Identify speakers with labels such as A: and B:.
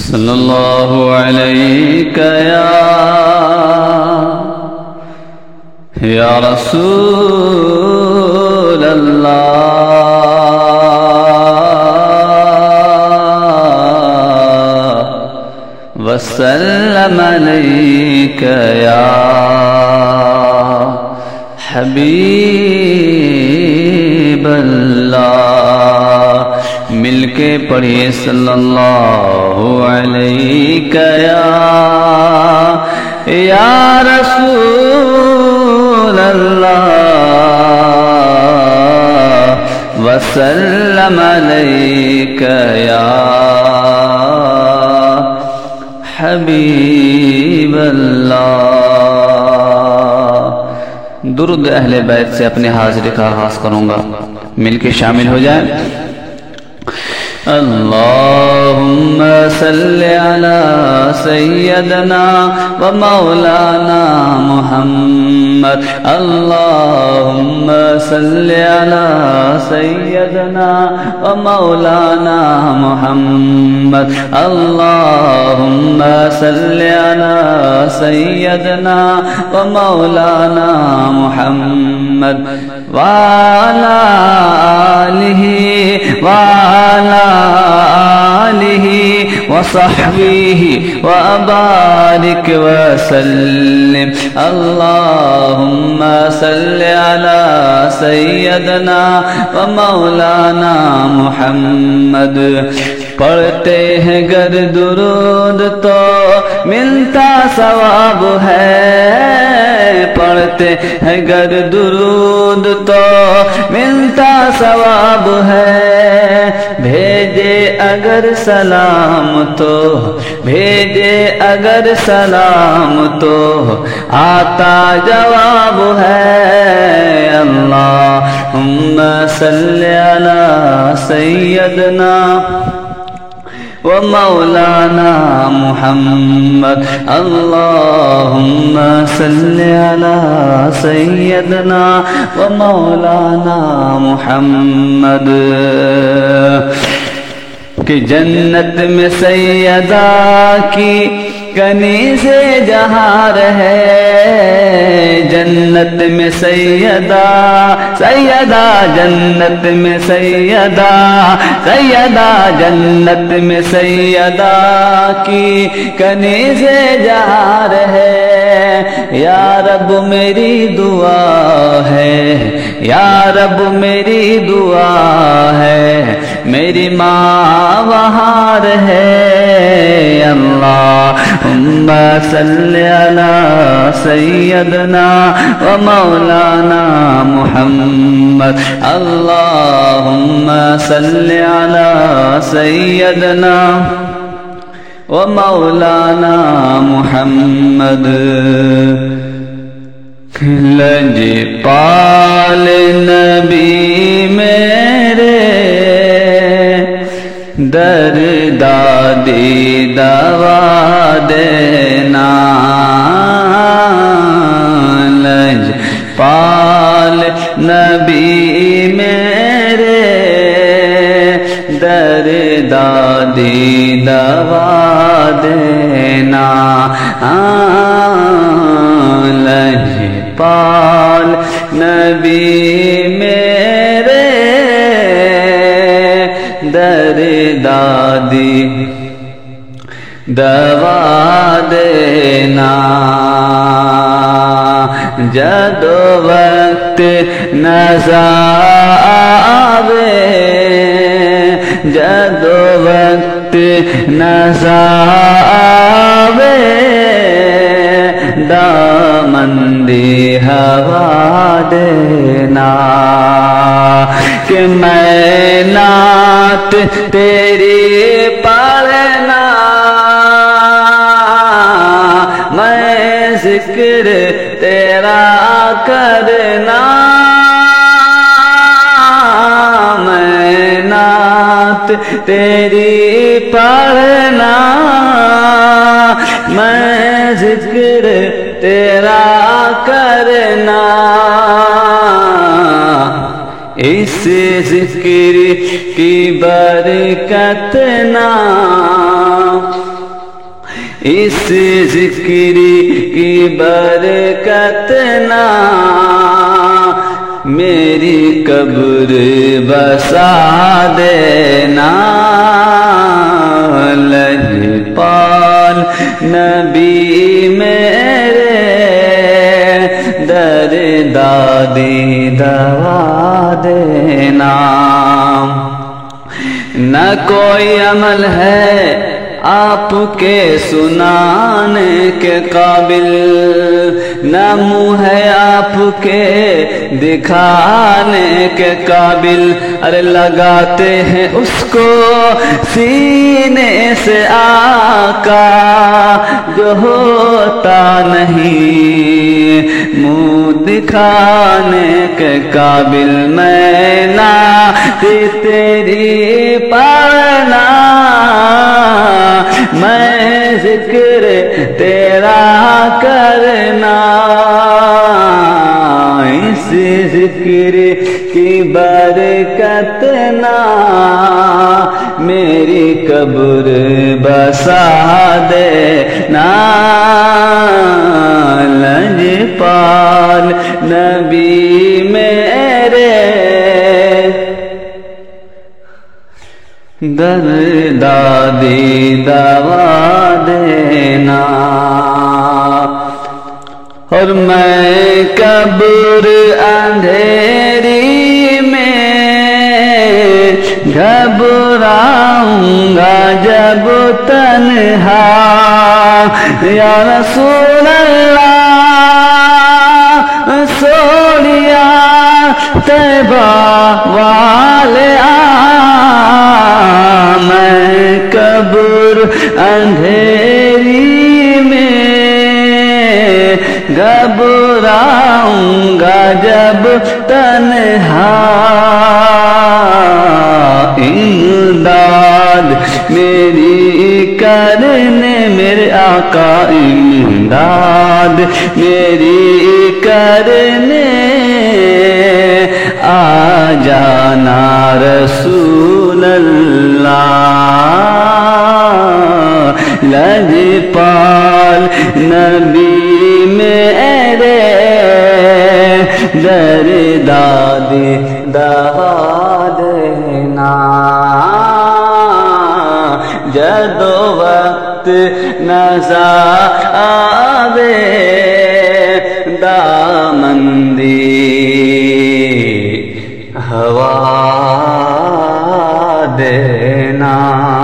A: صلی اللہ علیہ یا رسول اللہ وسلم علیک یا حبیب اللہ، مل کے پڑھیے صلی اللہ علیہ یا رسول اللہ وسلم علیک یا حبیب اللہ۔ درود اہل بیت سے اپنی حاضری کا آغاز کروں گا، مل کے شامل ہو جائیں۔ اللہم صلی علی سیدنا و مولانا محمد، اللہم صلی علی سیدنا و مولانا محمد، اللہم صلی علی سیدنا و مولانا محمد وعلی آلہ وعلی آلہ وصحبہ وبارک وسلم۔ اللہم صلی علی سیدنا و مولانا محمد۔ پڑھتے ہیں گر درود تو ملتا ثواب ہے، پڑھتے ہیں گر درود تو ملتا ثواب ہے، بھیجے اگر سلام تو بھیجے اگر سلام تو آتا جواب ہے۔ اللہم صلی علی سیدنا و مولانا محمد، اللہم صلی علی سیدنا و مولانا محمد۔ کہ جنت میں سیدہ کی کنیز جہار ہے، جنت میں سیدہ جنت میں سیدہ جنت میں سیدہ کی کنیز جہار ہے۔ یا رب میری دعا ہے، یا رب میری دعا ہے، میری ماں وہار ہے۔ اللہم صلی علی سیدنا و مولانا محمد، اللہم صلی علی سیدنا و مولانا محمد۔ لجپال نبی میرے دردادی دوا دینا، لجپال نبی میرے دردادی دوا دینا، لجپال نبی میرے دردادی دوا دینا، جد وقت نزا آوے، جد وقت نزا آوے، دامن دی ہوا دینا، کہ میں نعت تیری پڑھنا، میں ذکر تیرا کرنا، میں نعت تیری پڑھنا، میں ذکر تیرا کرنا، اس ذکر کی برکت نہ اس ذکر کی برکت نہ میری قبر بسا دینا لجپال نبی میرے در دادی دوا دینا نہ کوئی عمل ہے آپ کے سنانے کے قابل نہ منہ ہے آپ کے دکھانے کے قابل ارے لگاتے ہیں اس کو سینے سے آقا جو ہوتا نہیں منہ دکھانے کے قابل میں نہ تیری پڑھنا میں ذکر تیرا کرنا اس ذکر کی برکت نہ میری قبر بسا دینا لجپال نبی میرے در دادی دوا دینا اور میں قبر اندھیری میں گھبراؤں گا جب تنہا یا رسول اللہ سولیا طیبہ والے میں قبر اندھیری میں گھبراؤں گا جب تنہا امداد میری کرنے میرے آقا امداد میری کرنے آ جانا رسول اللہ لجپال نبی میرے در دادی دوا دینا جد وقت نظر آوے دامندی ہوا دینا